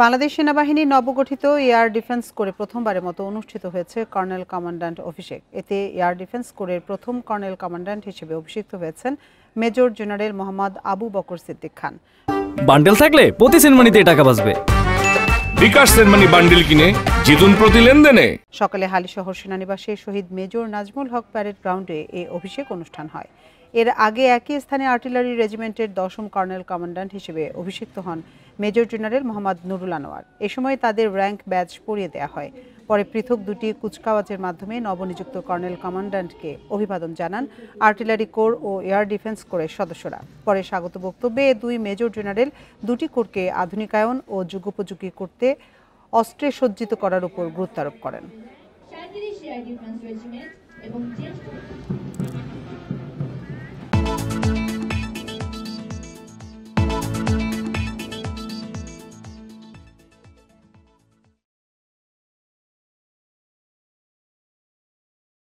বাংলাদেশ সেনাবাহিনীর নবগঠিত air defence কোরে প্রথমবারের মতো অনুষ্ঠিত হয়েছে কর্নেল কমান্ড্যান্ট অভিষেক। এতে এয়ার ডিফেন্স কোরের প্রথম কর্নেল কমান্ড্যান্ট হিসেবে অভিষিক্ত হয়েছেন মেজর জেনারেল মোহাম্মদ আবু বকর সিদ্দিক খান। বান্ডেল থাকলে প্রতি সেনমানিতে টাকা বাঁচবে। বিকাশ সেনমানি বান্ডেল কিনে জিতুন প্রতি লেনদেনে। সকালে হালিশহর সেনানিবাসে শহীদ মেজর নাজমুল হক প্যারেড গ্রাউন্ডে এই অভিষেক অনুষ্ঠান হয়। এর আগে একই স্থানে আর্টিলারি রেজিমেন্টের 10ম কর্নেল কমান্ড্যান্ট হিসেবে অভিষিক্ত হন মেজর জেনারেল মোহাম্মদ নুরুল আনোয়ার। এ সময় তাদের র্যাঙ্ক ব্যাজ পরিয়ে দেওয়া হয়। পরে পৃথক দুটি কুচকাওয়াজের মাধ্যমে নবনিযুক্ত কর্নেল কমান্ড্যান্টকে অভিবাদন জানান আর্টিলারি কোর ও এয়ার ডিফেন্স কোরের সদস্যরা। পরে স্বাগত বক্তব্যে দুই মেজর জেনারেল দুটি কোরকে আধুনিকায়ন ও যুগোপযোগী করতে অস্ত্রে সজ্জিত করার উপর গুরুত্ব আরোপ করেন।